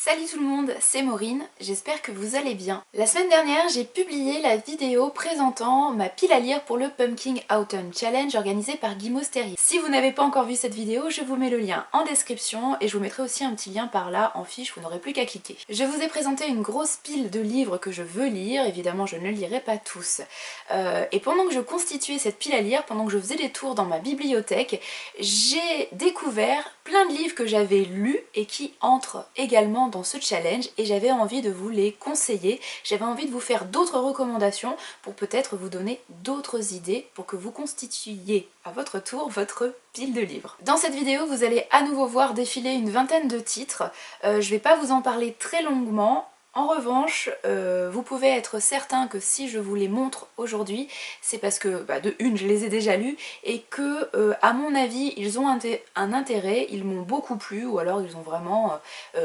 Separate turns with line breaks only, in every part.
Salut tout le monde, c'est Maureen, j'espère que vous allez bien. La semaine dernière, j'ai publié la vidéo présentant ma pile à lire pour le Pumpkin Autumn Challenge organisé par Guy Mosteri. Si vous n'avez pas encore vu cette vidéo, je vous mets le lien en description et je vous mettrai aussi un petit lien par là en fiche, vous n'aurez plus qu'à cliquer. Je vous ai présenté une grosse pile de livres que je veux lire, évidemment je ne lirai pas tous. Et pendant que je constituais cette pile à lire, pendant que je faisais des tours dans ma bibliothèque, j'ai découvert plein de livres que j'avais lus et qui entrent également dans ce challenge et j'avais envie de vous les conseiller, j'avais envie de vous faire d'autres recommandations pour peut-être vous donner d'autres idées pour que vous constituiez à votre tour votre pile de livres. Dans cette vidéo, vous allez à nouveau voir défiler une vingtaine de titres, je vais pas vous en parler très longuement. En revanche, vous pouvez être certain que si je vous les montre aujourd'hui, c'est parce que, de une, je les ai déjà lus, et que, à mon avis, ils ont un intérêt, ils m'ont beaucoup plu, ou alors ils ont vraiment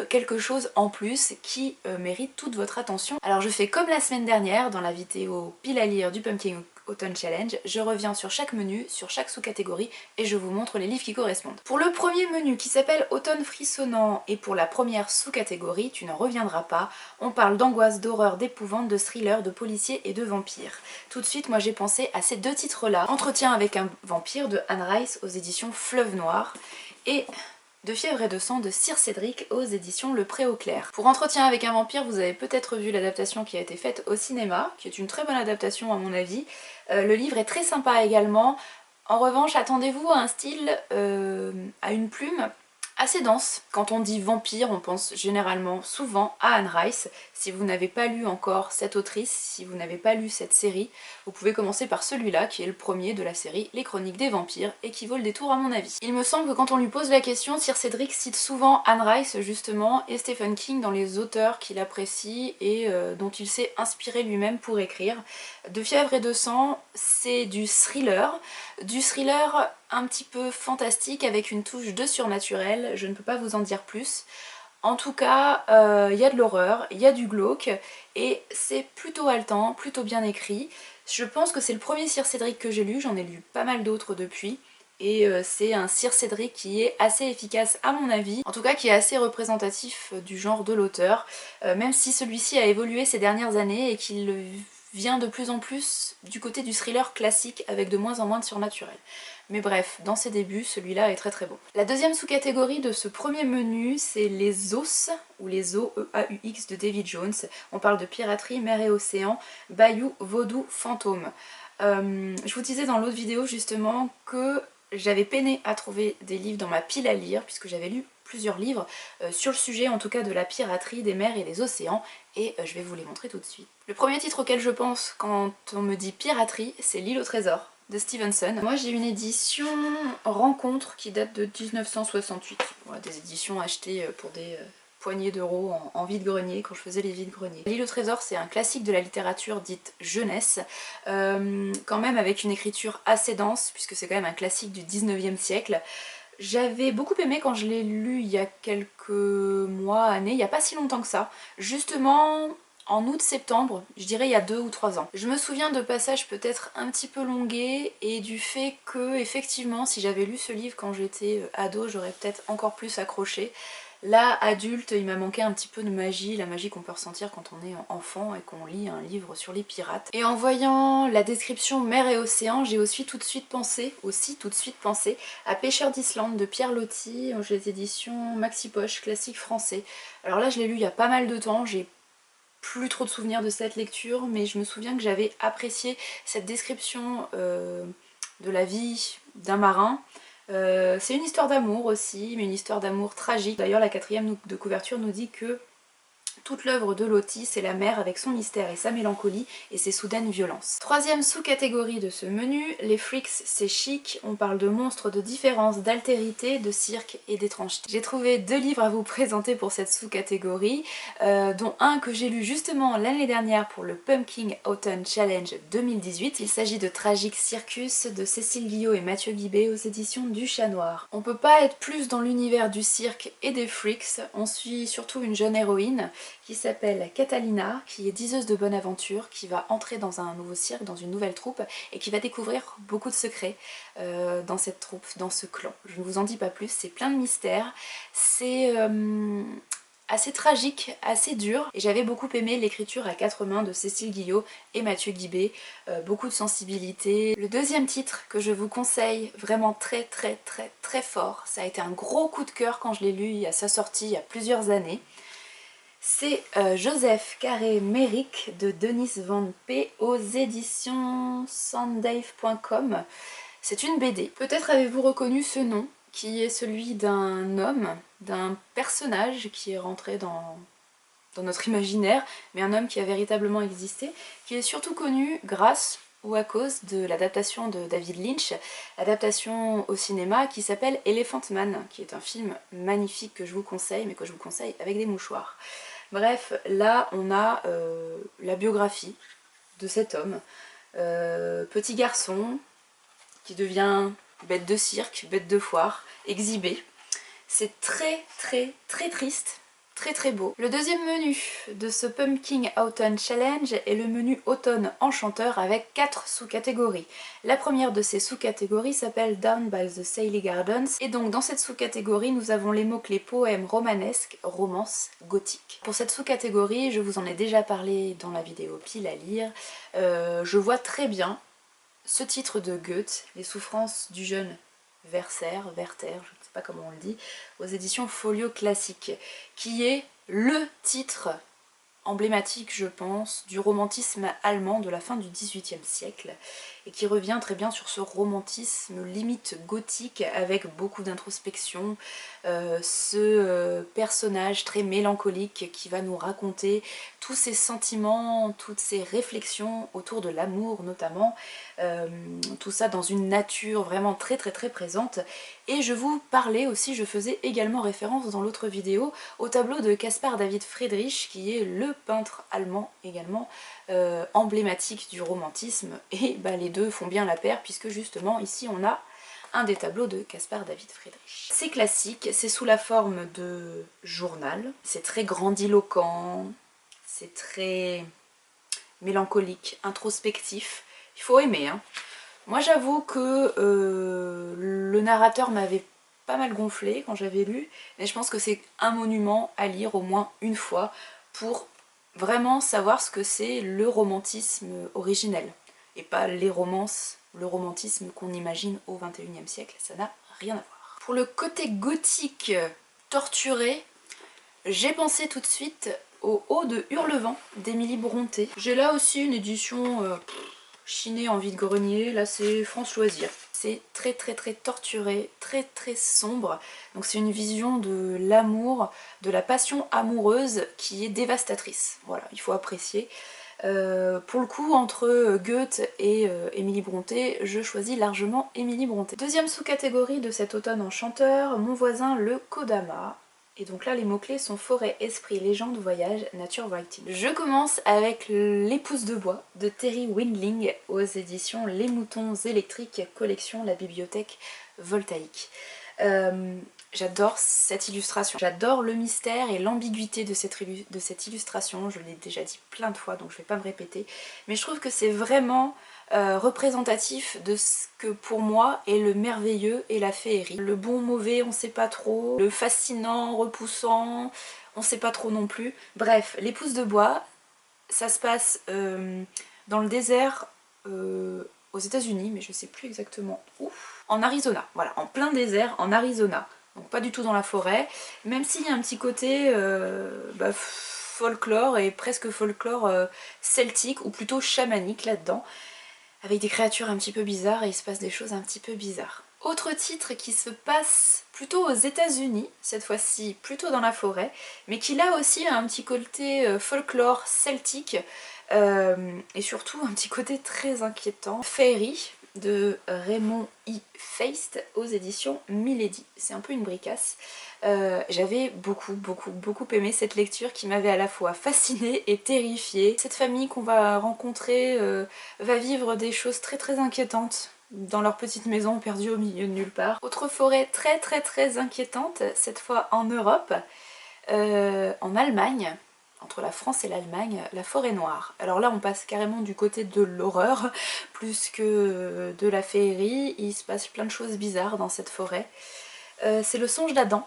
quelque chose en plus qui mérite toute votre attention. Alors je fais comme la semaine dernière, dans la vidéo pile à lire du Pumpkin Autumn Challenge, je reviens sur chaque menu, sur chaque sous-catégorie et je vous montre les livres qui correspondent. Pour le premier menu qui s'appelle Automne frissonnant et pour la première sous-catégorie, tu n'en reviendras pas, on parle d'angoisse, d'horreur, d'épouvante, de thriller, de policier et de vampire. Tout de suite, moi j'ai pensé à ces deux titres-là. Entretien avec un vampire de Anne Rice aux éditions Fleuve Noir et De fièvre et de sang de Sir Cédric aux éditions Le Pré au Clair. Pour Entretien avec un vampire, vous avez peut-être vu l'adaptation qui a été faite au cinéma, qui est une très bonne adaptation à mon avis. Le livre est très sympa également. En revanche, attendez-vous à un style, à une plume assez dense. Quand on dit vampire, on pense généralement souvent à Anne Rice. Si vous n'avez pas lu encore cette autrice, si vous n'avez pas lu cette série, vous pouvez commencer par celui-là qui est le premier de la série Les Chroniques des Vampires et qui vaut le détour à mon avis. Il me semble que quand on lui pose la question, Sir Cédric cite souvent Anne Rice justement et Stephen King dans les auteurs qu'il apprécie et dont il s'est inspiré lui-même pour écrire. De fièvre et de sang, c'est du thriller un petit peu fantastique avec une touche de surnaturel, je ne peux pas vous en dire plus. En tout cas, y a de l'horreur, il y a du glauque et c'est plutôt haletant, plutôt bien écrit. Je pense que c'est le premier Sir Cédric que j'ai lu, j'en ai lu pas mal d'autres depuis. Et c'est un Sir Cédric qui est assez efficace à mon avis, en tout cas qui est assez représentatif du genre de l'auteur, même si celui-ci a évolué ces dernières années et qu'il vient de plus en plus du côté du thriller classique avec de moins en moins de surnaturel. Mais bref, dans ses débuts, celui-là est très très bon. La deuxième sous-catégorie de ce premier menu, c'est les Os, ou les O-E-A-U-X de David Jones. On parle de piraterie, mer et océan, bayou, vaudou, fantôme. Je vous disais dans l'autre vidéo justement que j'avais peiné à trouver des livres dans ma pile à lire, puisque j'avais lu plusieurs livres sur le sujet en tout cas de la piraterie des mers et des océans, et je vais vous les montrer tout de suite. Le premier titre auquel je pense quand on me dit piraterie, c'est L'île au trésor de Stevenson. Moi j'ai une édition Rencontre qui date de 1968, voilà, des éditions achetées pour des poignées d'euros en vide-grenier quand je faisais les vides-greniers. L'île au trésor, c'est un classique de la littérature dite jeunesse, quand même avec une écriture assez dense puisque c'est quand même un classique du 19e siècle. J'avais beaucoup aimé quand je l'ai lu il y a quelques mois, années, il n'y a pas si longtemps que ça. Justement en août-septembre, je dirais il y a 2 ou 3 ans. Je me souviens de passages peut-être un petit peu longués et du fait que, effectivement, si j'avais lu ce livre quand j'étais ado, j'aurais peut-être encore plus accroché. Là, adulte, il m'a manqué un petit peu de magie, la magie qu'on peut ressentir quand on est enfant et qu'on lit un livre sur les pirates. Et en voyant la description mer et océan, j'ai aussi tout de suite pensé à Pêcheurs d'Islande de Pierre Loti, aux éditions Maxi Poche, classique français. Alors là, je l'ai lu il y a pas mal de temps, j'ai plus trop de souvenirs de cette lecture, mais je me souviens que j'avais apprécié cette description de la vie d'un marin. C'est une histoire d'amour aussi, mais une histoire d'amour tragique. D'ailleurs la quatrième de couverture nous dit que toute l'œuvre de Loti, c'est la mer avec son mystère et sa mélancolie et ses soudaines violences. Troisième sous-catégorie de ce menu, les freaks c'est chic, on parle de monstres, de différence, d'altérité, de cirque et d'étrangeté. J'ai trouvé 2 livres à vous présenter pour cette sous-catégorie, dont un que j'ai lu justement l'année dernière pour le Pumpkin Autumn Challenge 2018. Il s'agit de Tragique Circus de Cécile Guillot et Mathieu Guibé aux éditions du Chat Noir. On peut pas être plus dans l'univers du cirque et des freaks, on suit surtout une jeune héroïne qui s'appelle Catalina, qui est diseuse de bonne aventure, qui va entrer dans un nouveau cirque, dans une nouvelle troupe, et qui va découvrir beaucoup de secrets dans cette troupe, dans ce clan. Je ne vous en dis pas plus, c'est plein de mystères, c'est assez tragique, assez dur, et j'avais beaucoup aimé l'écriture à quatre mains de Cécile Guillot et Mathieu Guibé, beaucoup de sensibilité. Le deuxième titre que je vous conseille vraiment très fort, ça a été un gros coup de cœur quand je l'ai lu à sa sortie il y a plusieurs années, c'est Joseph Carré Méric de Denise Van P aux éditions sandave.com. C'est une BD. Peut-être avez-vous reconnu ce nom, qui est celui d'un homme, d'un personnage qui est rentré dans notre imaginaire, mais un homme qui a véritablement existé, qui est surtout connu grâce ou à cause de l'adaptation de David Lynch, l'adaptation au cinéma qui s'appelle Elephant Man, qui est un film magnifique que je vous conseille, mais que je vous conseille avec des mouchoirs. Bref, là on a la biographie de cet homme, petit garçon qui devient bête de cirque, bête de foire, exhibé. C'est très triste, très beau. Le deuxième menu de ce Pumpkin Autumn Challenge est le menu Automne Enchanteur avec 4 sous-catégories. La première de ces sous-catégories s'appelle Down by the Saley Gardens, et donc dans cette sous-catégorie nous avons les mots-clés poèmes romanesques, romance, gothique. Pour cette sous-catégorie, je vous en ai déjà parlé dans la vidéo pile à lire, je vois très bien ce titre de Goethe, Les souffrances du jeune Werther, je ne sais pas comment on le dit, aux éditions Folio Classique, qui est le titre emblématique, je pense, du romantisme allemand de la fin du XVIIIe siècle, et qui revient très bien sur ce romantisme limite gothique avec beaucoup d'introspection, ce personnage très mélancolique qui va nous raconter tous ses sentiments, toutes ses réflexions autour de l'amour notamment, tout ça dans une nature vraiment très présente. Et je vous parlais aussi, je faisais également référence dans l'autre vidéo au tableau de Caspar David Friedrich, qui est le peintre allemand également emblématique du romantisme, et bah, les deux font bien la paire puisque justement ici on a un des tableaux de Caspar David Friedrich. C'est classique, c'est sous la forme de journal, c'est très grandiloquent, c'est très mélancolique, introspectif, il faut aimer, hein. Moi j'avoue que le narrateur m'avait pas mal gonflé quand j'avais lu, mais je pense que c'est un monument à lire au moins une fois pour vraiment savoir ce que c'est le romantisme originel, et pas les romances, le romantisme qu'on imagine au XXIe siècle, ça n'a rien à voir. Pour le côté gothique torturé, j'ai pensé tout de suite au Haut de Hurlevent d'Émilie Brontë. J'ai là aussi une édition chinée en vide-grenier, là c'est France Loisirs. C'est très torturé, très sombre, donc c'est une vision de l'amour, de la passion amoureuse qui est dévastatrice. Voilà, il faut apprécier. Pour le coup, entre Goethe et Émilie Brontë, je choisis largement Émilie Brontë. Deuxième sous-catégorie de cet automne enchanteur, Mon voisin le Kodama. Et donc là les mots-clés sont forêt, esprit, légende, voyage, nature writing. Je commence avec L'épouse de bois de Terry Windling aux éditions Les moutons électriques, collection La bibliothèque voltaïque. J'adore cette illustration, j'adore le mystère et l'ambiguïté de cette illustration, je l'ai déjà dit plein de fois donc je vais pas me répéter, mais je trouve que c'est vraiment représentatif de ce que pour moi est le merveilleux et la féerie. Le bon, mauvais, on sait pas trop, le fascinant, repoussant, on sait pas trop non plus. Bref, L'épouse de bois, ça se passe dans le désert aux États-Unis, mais je sais plus exactement où. En Arizona, voilà, en plein désert en Arizona. Donc pas du tout dans la forêt, même s'il y a un petit côté folklore et presque folklore celtique ou plutôt chamanique là-dedans, avec des créatures un petit peu bizarres et il se passe des choses un petit peu bizarres. Autre titre qui se passe plutôt aux États-Unis, cette fois-ci plutôt dans la forêt, mais qui là aussi a un petit côté folklore celtique et surtout un petit côté très inquiétant. Fairy de Raymond E. Feist aux éditions Milady. C'est un peu une bricasse. J'avais beaucoup aimé cette lecture qui m'avait à la fois fascinée et terrifiée. Cette famille qu'on va rencontrer va vivre des choses très inquiétantes dans leur petite maison perdue au milieu de nulle part. Autre forêt très inquiétante, cette fois en Europe, en Allemagne, entre la France et l'Allemagne, la forêt noire. Alors là on passe carrément du côté de l'horreur plus que de la féerie, il se passe plein de choses bizarres dans cette forêt. C'est Le songe d'Adam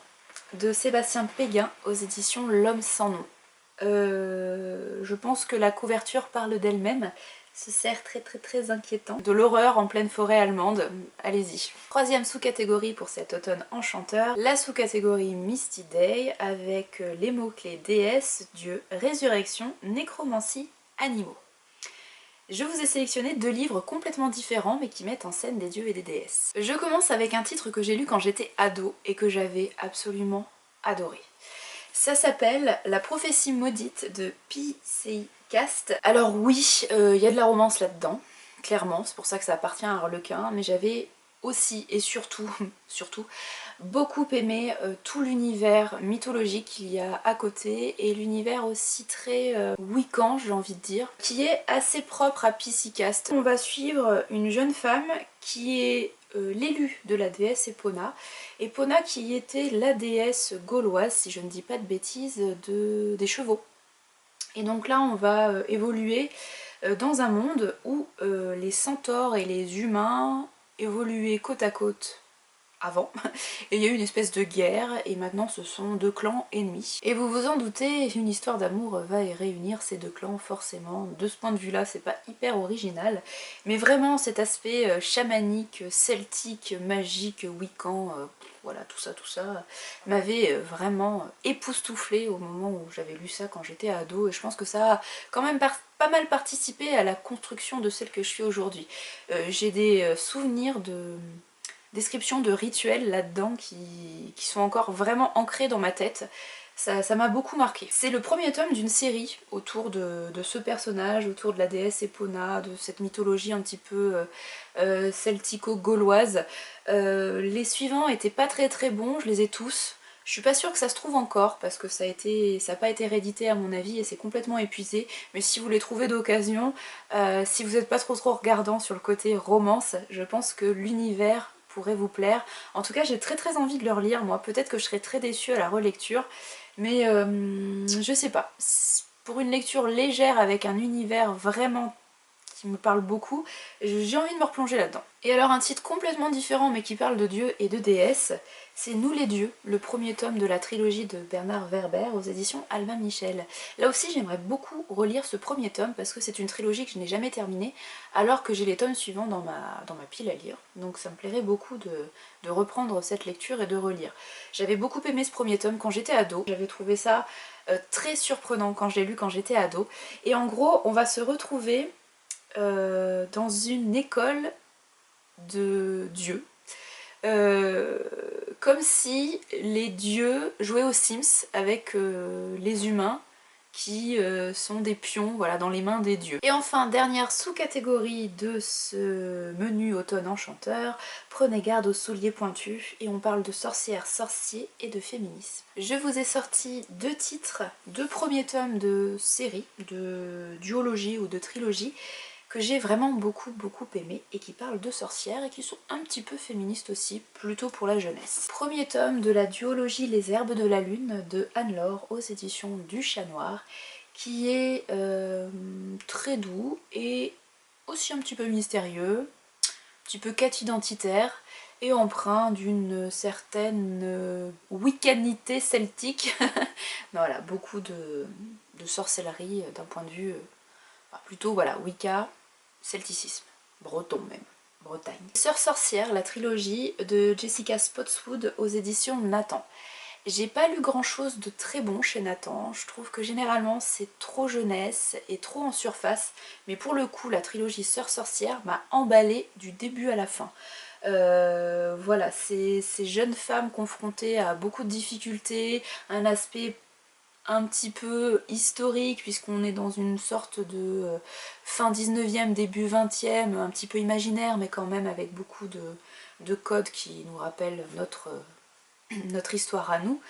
de Sébastien Péguin aux éditions L'Homme sans nom. Je pense que la couverture parle d'elle-même. Ce cerf très inquiétant. De l'horreur en pleine forêt allemande, allez-y. Troisième sous-catégorie pour cet automne enchanteur, la sous-catégorie Misty Day avec les mots-clés déesse, dieu, résurrection, nécromancie, animaux. Je vous ai sélectionné 2 livres complètement différents mais qui mettent en scène des dieux et des déesses. Je commence avec un titre que j'ai lu quand j'étais ado et que j'avais absolument adoré. Ça s'appelle La prophétie maudite de P.C. Cast. Alors oui, il y a de la romance là-dedans, clairement, c'est pour ça que ça appartient à Harlequin, mais j'avais aussi et surtout beaucoup aimé tout l'univers mythologique qu'il y a à côté et l'univers aussi très wiccan, j'ai envie de dire, qui est assez propre à P.C. Cast. On va suivre une jeune femme qui est l'élu de la déesse Epona. Epona qui était la déesse gauloise, si je ne dis pas de bêtises, des chevaux. Et donc là on va évoluer dans un monde où les centaures et les humains évoluaient côte à côte avant, et il y a eu une espèce de guerre, et maintenant ce sont 2 clans ennemis. Et vous vous en doutez, une histoire d'amour va réunir ces 2 clans forcément. De ce point de vue-là, c'est pas hyper original, mais vraiment cet aspect chamanique, celtique, magique, wiccan, voilà, tout ça, m'avait vraiment époustouflé au moment où j'avais lu ça quand j'étais ado, et je pense que ça a quand même pas mal participé à la construction de celle que je suis aujourd'hui. J'ai des souvenirs de descriptions de rituels là-dedans qui sont encore vraiment ancrés dans ma tête. Ça m'a beaucoup marqué. C'est le premier tome d'une série autour de ce personnage, autour de la déesse Epona, de cette mythologie un petit peu celtico-gauloise. Les suivants étaient pas très bons, je les ai tous. Je suis pas sûre que ça se trouve encore parce que ça a pas été réédité à mon avis et c'est complètement épuisé, mais si vous les trouvez d'occasion, si vous n'êtes pas trop regardant sur le côté romance, je pense que l'univers pourrait vous plaire. En tout cas j'ai très envie de le relire moi, peut-être que je serai très déçue à la relecture, mais je sais pas. Pour une lecture légère avec un univers vraiment qui me parle beaucoup, j'ai envie de me replonger là-dedans. Et alors un titre complètement différent mais qui parle de dieux et de déesses, c'est Nous les dieux, le premier tome de la trilogie de Bernard Werber aux éditions Albin Michel. Là aussi j'aimerais beaucoup relire ce premier tome parce que c'est une trilogie que je n'ai jamais terminée alors que j'ai les tomes suivants dans ma pile à lire. Donc ça me plairait beaucoup de reprendre cette lecture et de relire. J'avais beaucoup aimé ce premier tome quand j'étais ado, j'avais trouvé ça très surprenant quand je l'ai lu quand j'étais ado. Et en gros on va se retrouver dans une école de dieux. Comme si les dieux jouaient aux Sims avec les humains qui sont des pions, voilà, dans les mains des dieux. Et enfin, dernière sous-catégorie de ce menu automne enchanteur, prenez garde aux souliers pointus, et on parle de sorcières, sorciers et de féminisme. Je vous ai sorti 2 titres, 2 premiers tomes de série, de duologie ou de trilogie, que j'ai vraiment beaucoup aimé et qui parlent de sorcières et qui sont un petit peu féministes aussi, plutôt pour la jeunesse. Premier tome de la duologie Les Herbes de la Lune de Anne-Laure aux éditions du Chat Noir, qui est très doux et aussi un petit peu mystérieux, un petit peu quête identitaire et empreint d'une certaine wiccanité celtique. Voilà, beaucoup de sorcellerie d'un point de vue plutôt voilà, Wicca, celticisme, breton même, Bretagne. Sœur sorcière, la trilogie de Jessica Spotswood aux éditions Nathan. J'ai pas lu grand chose de très bon chez Nathan, je trouve que généralement c'est trop jeunesse et trop en surface, mais pour le coup la trilogie Sœur sorcière m'a emballée du début à la fin. Voilà, ces jeunes femmes confrontées à beaucoup de difficultés, un aspect un petit peu historique puisqu'on est dans une sorte de fin 19e, début 20e, un petit peu imaginaire mais quand même avec beaucoup de codes qui nous rappellent notre histoire à nous.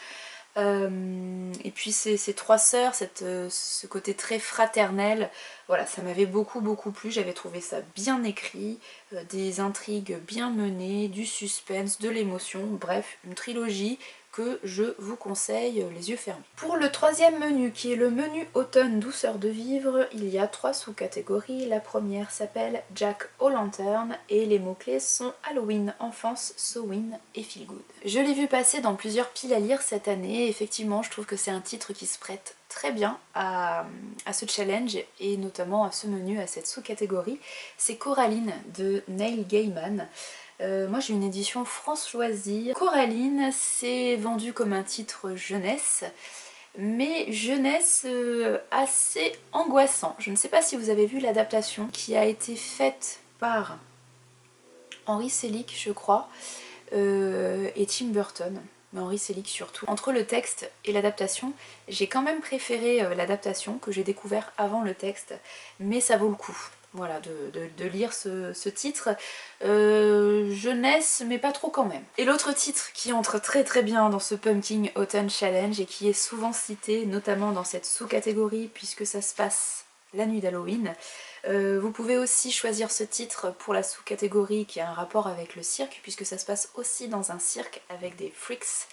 Et puis ces 3 sœurs, ce côté très fraternel, voilà, ça m'avait beaucoup plu, j'avais trouvé ça bien écrit, des intrigues bien menées, du suspense, de l'émotion, bref, une trilogie que je vous conseille les yeux fermés. Pour le troisième menu, qui est le menu automne douceur de vivre, il y a 3 sous-catégories. La première s'appelle Jack O'Lantern et les mots-clés sont Halloween, enfance, Samhain et Feel Good. Je l'ai vu passer dans plusieurs piles à lire cette année, et effectivement je trouve que c'est un titre qui se prête très bien à ce challenge et notamment à ce menu, à cette sous-catégorie. C'est Coraline de Neil Gaiman. Moi j'ai une édition France Loisirs. Coraline, c'est vendu comme un titre jeunesse, mais jeunesse assez angoissant. Je ne sais pas si vous avez vu l'adaptation qui a été faite par Henry Selick, je crois, et Tim Burton. Mais Henry Selick surtout. Entre le texte et l'adaptation, j'ai quand même préféré l'adaptation que j'ai découvert avant le texte, mais ça vaut le coup. Voilà, de lire ce titre. Jeunesse, mais pas trop quand même. Et l'autre titre qui entre très très bien dans ce Pumpkin Autumn Challenge et qui est souvent cité, notamment dans cette sous-catégorie, puisque ça se passe la nuit d'Halloween. Vous pouvez aussi choisir ce titre pour la sous-catégorie qui a un rapport avec le cirque, puisque ça se passe aussi dans un cirque avec des freaks.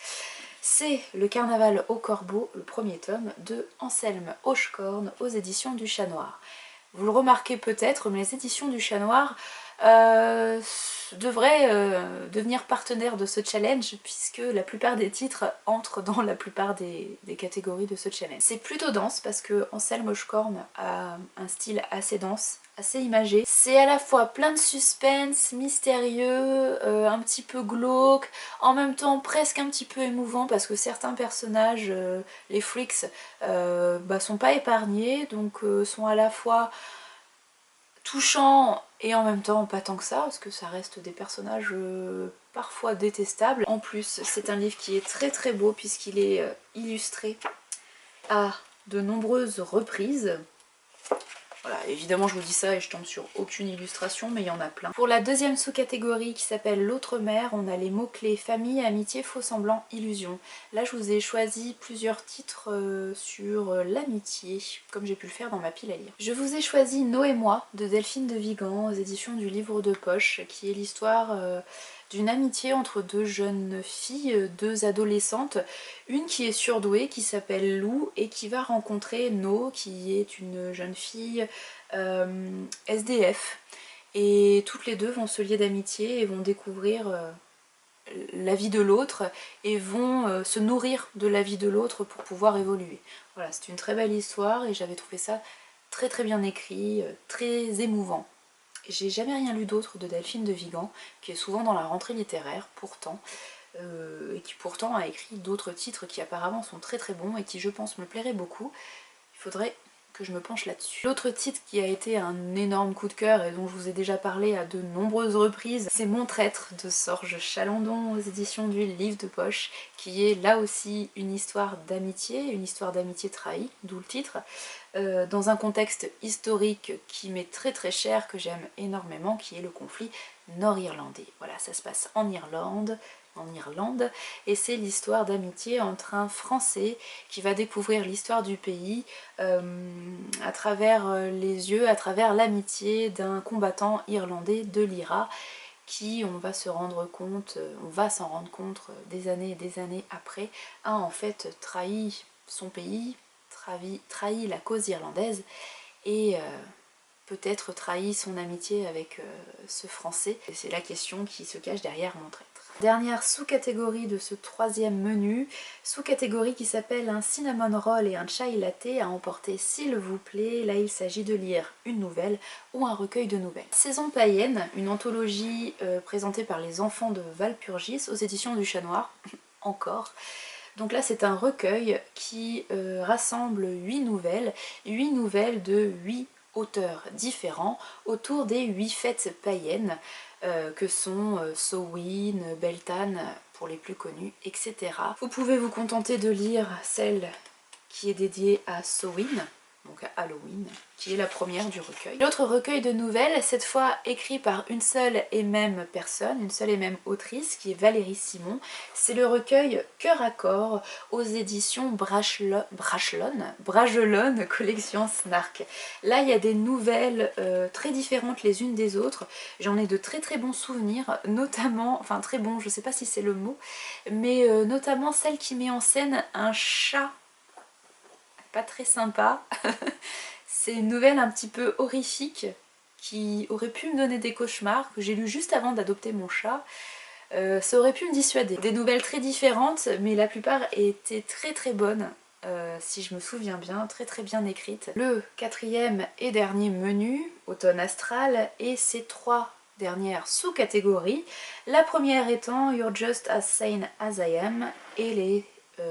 C'est Le Carnaval au Corbeau, le premier tome de Anselme Hochecorne aux éditions du Chat Noir. Vous le remarquez peut-être, mais les éditions du Chat Noir devraient devenir partenaires de ce challenge, puisque la plupart des titres entrent dans la plupart des catégories de ce challenge. C'est plutôt dense parce que Anselme Hochecorne a un style assez dense, assez imagé. C'est à la fois plein de suspense, mystérieux, un petit peu glauque, en même temps presque un petit peu émouvant parce que certains personnages, les freaks, sont pas épargnés, donc sont à la fois touchants et en même temps pas tant que ça, parce que ça reste des personnages parfois détestables. En plus, c'est un livre qui est très très beau puisqu'il est illustré à de nombreuses reprises. Voilà, évidemment je vous dis ça et je tombe sur aucune illustration, mais il y en a plein. Pour la deuxième sous-catégorie qui s'appelle L'autre mère, on a les mots-clés famille, amitié, faux semblant, illusion. Là je vous ai choisi plusieurs titres sur l'amitié, comme j'ai pu le faire dans ma pile à lire. Je vous ai choisi Nos et moi de Delphine de Vigan aux éditions du Livre de Poche, qui est l'histoire d'une amitié entre deux jeunes filles, deux adolescentes, une qui est surdouée, qui s'appelle Lou, et qui va rencontrer No, qui est une jeune fille SDF. Et toutes les deux vont se lier d'amitié et vont découvrir la vie de l'autre et vont se nourrir de la vie de l'autre pour pouvoir évoluer. Voilà, c'est une très belle histoire et j'avais trouvé ça très très bien écrit, très émouvant. J'ai jamais rien lu d'autre de Delphine de Vigan, qui est souvent dans la rentrée littéraire pourtant, et qui pourtant a écrit d'autres titres qui apparemment sont très très bons et qui je pense me plairaient beaucoup. Il faudrait que je me penche là-dessus. L'autre titre qui a été un énorme coup de cœur et dont je vous ai déjà parlé à de nombreuses reprises, c'est Mon traître de Sorge Chalandon aux éditions du Livre de Poche, qui est là aussi une histoire d'amitié trahie, d'où le titre, dans un contexte historique qui m'est très très cher, que j'aime énormément, qui est le conflit nord-irlandais. Voilà, ça se passe en Irlande, et c'est l'histoire d'amitié entre un Français qui va découvrir l'histoire du pays à travers les yeux, à travers l'amitié d'un combattant irlandais de l'IRA, qui, on va s'en rendre compte des années et des années après, a en fait trahi son pays, trahi la cause irlandaise et peut-être trahi son amitié avec ce Français. Et c'est la question qui se cache derrière Mon traître. Dernière sous-catégorie de ce troisième menu, sous-catégorie qui s'appelle un cinnamon roll et un chai latte à emporter s'il vous plaît. Là il s'agit de lire une nouvelle ou un recueil de nouvelles. Saison païenne, une anthologie présentée par les enfants de Valpurgis aux éditions du Chat Noir, encore. Donc là c'est un recueil qui rassemble 8 nouvelles de 8 auteurs différents autour des 8 fêtes païennes que sont Samhain, Beltane pour les plus connus, etc. Vous pouvez vous contenter de lire celle qui est dédiée à Samhain, donc à Halloween, qui est la première du recueil. L'autre recueil de nouvelles, cette fois écrit par une seule et même personne, une seule et même autrice, qui est Valérie Simon. C'est le recueil Cœur à corps aux éditions Bragelonne, collection Snark. Là, il y a des nouvelles très différentes les unes des autres. J'en ai de très très bons souvenirs, notamment, enfin très bons, je sais pas si c'est le mot, mais notamment celle qui met en scène un chat pas très sympa. C'est une nouvelle un petit peu horrifique qui aurait pu me donner des cauchemars, que j'ai lu juste avant d'adopter mon chat. Ça aurait pu me dissuader. Des nouvelles très différentes, mais la plupart étaient très très bonnes, si je me souviens bien, très très bien écrites. Le quatrième et dernier menu, Automne astral, et ses 3 dernières sous-catégories. La première étant You're Just As Sane As I Am, et les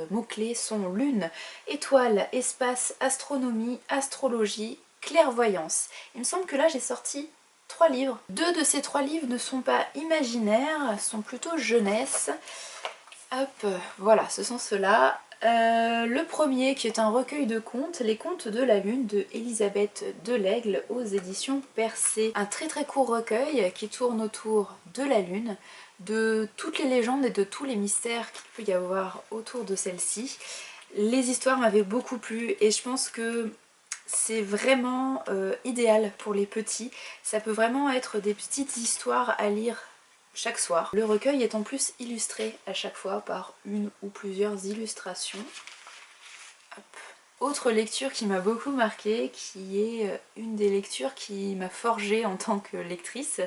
mots-clés sont lune, étoile, espace, astronomie, astrologie, clairvoyance. Il me semble que là j'ai sorti 3 livres. 2 de ces 3 livres ne sont pas imaginaires, sont plutôt jeunesse. Hop, voilà, ce sont ceux-là. Le premier qui est un recueil de contes, Les Contes de la Lune de Elisabeth Delaigle aux éditions Percé. Un très très court recueil qui tourne autour de la Lune, de toutes les légendes et de tous les mystères qu'il peut y avoir autour de celle-ci. Les histoires m'avaient beaucoup plu et je pense que c'est vraiment idéal pour les petits. Ça peut vraiment être des petites histoires à lire chaque soir. Le recueil est en plus illustré à chaque fois par une ou plusieurs illustrations. Hop. Autre lecture qui m'a beaucoup marquée, qui est une des lectures qui m'a forgée en tant que lectrice,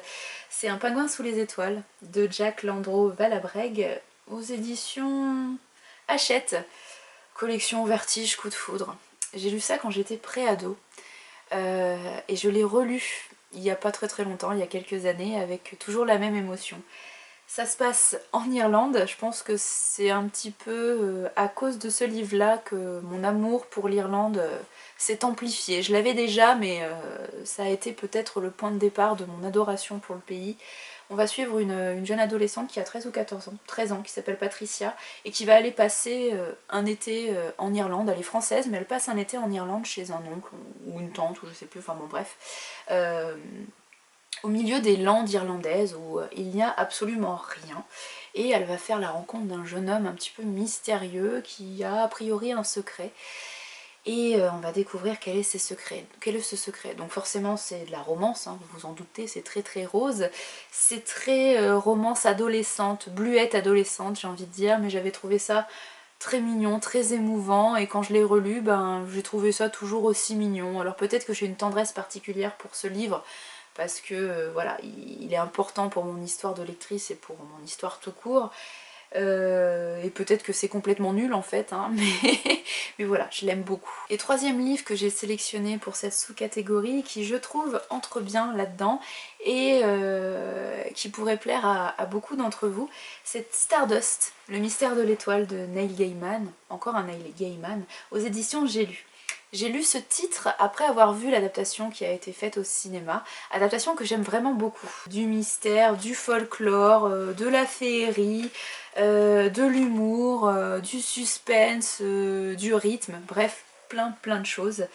c'est Un pingouin sous les étoiles de Jack Landreau Valabrègue aux éditions Hachette, collection Vertige Coup de foudre. J'ai lu ça quand j'étais pré-ado et je l'ai relu il n'y a pas très très longtemps, il y a quelques années, avec toujours la même émotion. Ça se passe en Irlande, je pense que c'est un petit peu à cause de ce livre-là que mon amour pour l'Irlande s'est amplifié. Je l'avais déjà, mais ça a été peut-être le point de départ de mon adoration pour le pays. On va suivre une jeune adolescente qui a 13 ou 14 ans, 13 ans, qui s'appelle Patricia, et qui va aller passer un été en Irlande. Elle est française, mais elle passe un été en Irlande chez un oncle ou une tante, ou je sais plus, enfin bon bref. Au milieu des landes irlandaises où il n'y a absolument rien. Et elle va faire la rencontre d'un jeune homme un petit peu mystérieux qui a priori un secret. Et on va découvrir quel est ce secret. Donc forcément c'est de la romance, hein, vous vous en doutez, c'est très très rose. C'est très romance adolescente, bluette adolescente j'ai envie de dire, mais j'avais trouvé ça très mignon, très émouvant, et quand je l'ai relu, ben, j'ai trouvé ça toujours aussi mignon. Alors peut-être que j'ai une tendresse particulière pour ce livre, parce que voilà, il est important pour mon histoire de lectrice et pour mon histoire tout court. Et peut-être que c'est complètement nul en fait, hein, mais voilà, je l'aime beaucoup. Et troisième livre que j'ai sélectionné pour cette sous-catégorie, qui je trouve entre bien là-dedans et qui pourrait plaire à beaucoup d'entre vous, c'est Stardust, le mystère de l'étoile de Neil Gaiman, encore un Neil Gaiman, aux éditions J'ai lu. J'ai lu ce titre après avoir vu l'adaptation qui a été faite au cinéma, adaptation que j'aime vraiment beaucoup. Du mystère, du folklore, de la féerie, de l'humour, du suspense, du rythme, bref, plein de choses.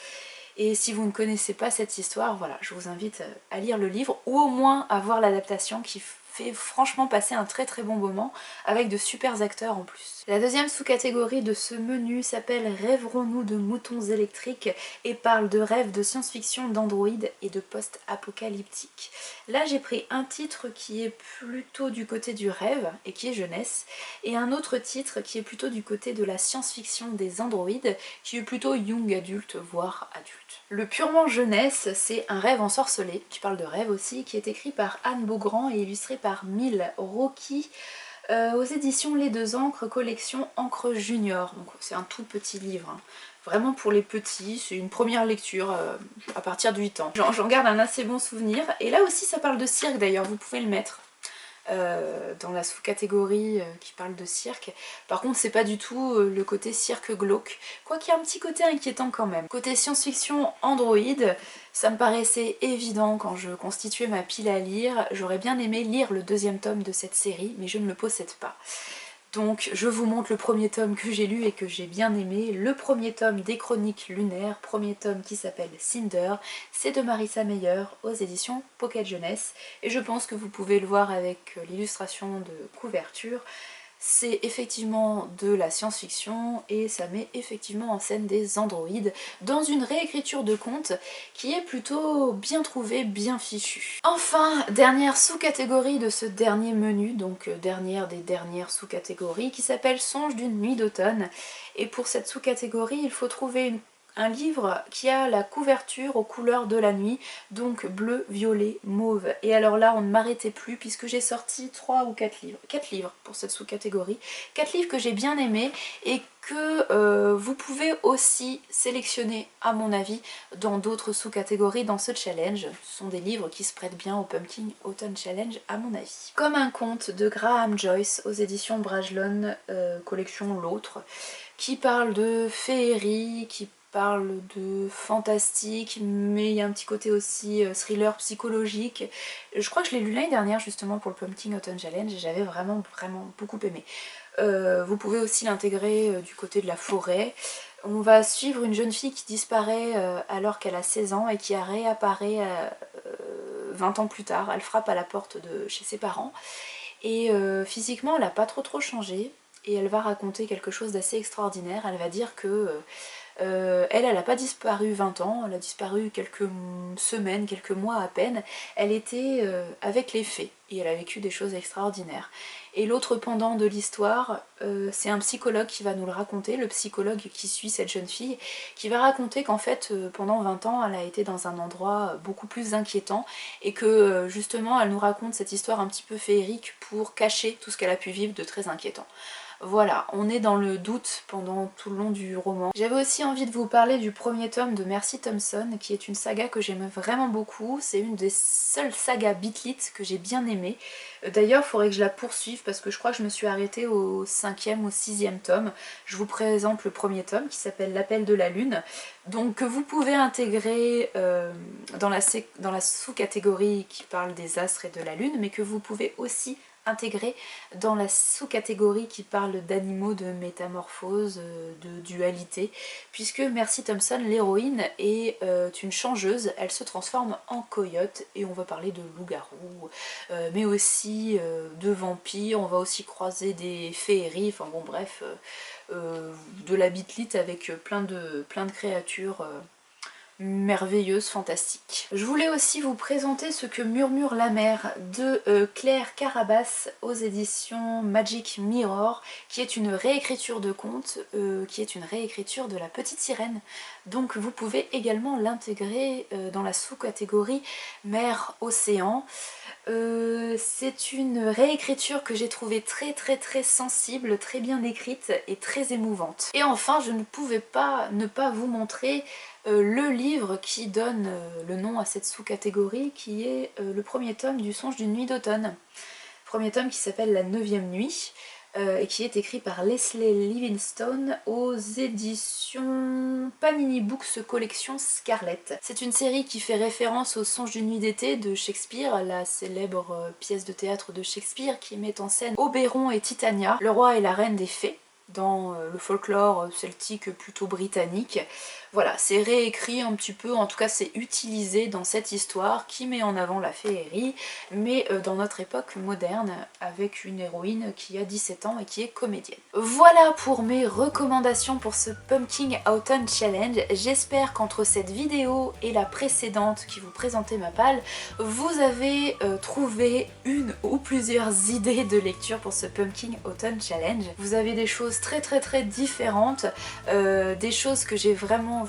Et si vous ne connaissez pas cette histoire, voilà, je vous invite à lire le livre, ou au moins à voir l'adaptation qui fait franchement passer un très très bon moment, avec de super acteurs en plus. La deuxième sous-catégorie de ce menu s'appelle Rêverons-nous de moutons électriques et parle de rêves de science-fiction, d'androïdes et de post-apocalyptique. Là j'ai pris un titre qui est plutôt du côté du rêve et qui est jeunesse, et un autre titre qui est plutôt du côté de la science-fiction des androïdes, qui est plutôt young adulte, voire adulte. Le purement jeunesse, c'est Un rêve ensorcelé, qui parle de rêve aussi, qui est écrit par Anne Beaugrand et illustré par Mille Rocky, aux éditions Les Deux Encres, collection Encre Junior. Donc c'est un tout petit livre, hein. Vraiment pour les petits, c'est une première lecture à partir de 8 ans. J'en garde un assez bon souvenir, et là aussi ça parle de cirque d'ailleurs, vous pouvez le mettre. Dans la sous-catégorie qui parle de cirque. Par contre c'est pas du tout le côté cirque glauque, quoi qu'il y a un petit côté inquiétant quand même. Côté science-fiction Android, ça me paraissait évident quand je constituais ma pile à lire. J'aurais bien aimé lire le deuxième tome de cette série, mais je ne le possède pas. Donc je vous montre le premier tome que j'ai lu et que j'ai bien aimé, le premier tome des Chroniques lunaires, premier tome qui s'appelle Cinder, c'est de Marissa Meyer aux éditions Pocket Jeunesse et je pense que vous pouvez le voir avec l'illustration de couverture. C'est effectivement de la science-fiction et ça met effectivement en scène des androïdes dans une réécriture de conte qui est plutôt bien trouvée, bien fichue. Enfin, dernière sous-catégorie de ce dernier menu, donc dernière des dernières sous-catégories, qui s'appelle Songe d'une nuit d'automne. Et pour cette sous-catégorie, il faut trouver un livre qui a la couverture aux couleurs de la nuit, donc bleu, violet, mauve. Et alors là, on ne m'arrêtait plus puisque j'ai sorti 3 ou 4 livres. 4 livres pour cette sous-catégorie. 4 livres que j'ai bien aimés et que vous pouvez aussi sélectionner, à mon avis, dans d'autres sous-catégories dans ce challenge. Ce sont des livres qui se prêtent bien au Pumpkin Autumn Challenge, à mon avis. Comme un conte de Graham Joyce aux éditions Brajlon, collection L'Autre, qui parle de féerie, qui parle de fantastique, mais il y a un petit côté aussi thriller psychologique. Je crois que je l'ai lu l'année dernière justement pour le Pumpkin Autumn Challenge et j'avais vraiment beaucoup aimé. Vous pouvez aussi l'intégrer du côté de la forêt. On va suivre une jeune fille qui disparaît alors qu'elle a 16 ans et qui réapparaît 20 ans plus tard. Elle frappe à la porte de chez ses parents et physiquement elle n'a pas trop changé et elle va raconter quelque chose d'assez extraordinaire. Elle va dire que elle n'a pas disparu 20 ans, elle a disparu quelques semaines, quelques mois à peine. Elle était avec les fées et elle a vécu des choses extraordinaires. Et l'autre pendant de l'histoire, c'est un psychologue qui va nous le raconter, le psychologue qui suit cette jeune fille, qui va raconter qu'en fait pendant 20 ans elle a été dans un endroit beaucoup plus inquiétant et que justement elle nous raconte cette histoire un petit peu féerique pour cacher tout ce qu'elle a pu vivre de très inquiétant. Voilà, on est dans le doute pendant tout le long du roman. J'avais aussi envie de vous parler du premier tome de Mercy Thompson, qui est une saga que j'aime vraiment beaucoup. C'est une des seules sagas Beatlit que j'ai bien aimée. D'ailleurs, il faudrait que je la poursuive parce que je crois que je me suis arrêtée au 5e ou 6e tome. Je vous présente le premier tome qui s'appelle L'Appel de la Lune. Donc que vous pouvez intégrer dans la sous-catégorie qui parle des astres et de la lune, mais que vous pouvez aussi intégré dans la sous-catégorie qui parle d'animaux, de métamorphose, de dualité, puisque Mercy Thompson, l'héroïne, est une changeuse, elle se transforme en coyote et on va parler de loup-garou, mais aussi de vampires, on va aussi croiser des féeries, enfin bon bref, de la bitlite avec plein de créatures merveilleuse, fantastique. Je voulais aussi vous présenter Ce que murmure la mer de Claire Carabas aux éditions Magic Mirror, qui est une réécriture de conte, qui est une réécriture de La Petite Sirène. Donc vous pouvez également l'intégrer dans la sous-catégorie mer-océan. C'est une réécriture que j'ai trouvée très sensible, très bien écrite et très émouvante. Et enfin, je ne pouvais pas ne pas vous montrer le livre qui donne le nom à cette sous-catégorie, qui est le premier tome du Songe d'une nuit d'automne. Premier tome qui s'appelle La 9e nuit et qui est écrit par Leslie Livingstone aux éditions Panini Books Collection Scarlett. C'est une série qui fait référence au Songe d'une nuit d'été de Shakespeare, la célèbre pièce de théâtre de Shakespeare qui met en scène Oberon et Titania, le roi et la reine des fées, dans le folklore celtique plutôt britannique. Voilà, c'est réécrit un petit peu, en tout cas c'est utilisé dans cette histoire qui met en avant la féerie, mais dans notre époque moderne, avec une héroïne qui a 17 ans et qui est comédienne. Voilà pour mes recommandations pour ce Pumpkin Autumn Challenge. J'espère qu'entre cette vidéo et la précédente qui vous présentait ma palle, vous avez trouvé une ou plusieurs idées de lecture pour ce Pumpkin Autumn Challenge. Vous avez des choses très différentes, des choses que j'ai vraiment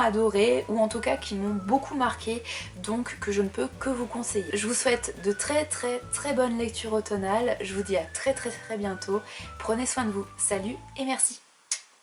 adoré, ou en tout cas qui m'ont beaucoup marqué, donc que je ne peux que vous conseiller. Je vous souhaite de très bonnes lectures automnales, je vous dis à très bientôt, prenez soin de vous, salut et merci.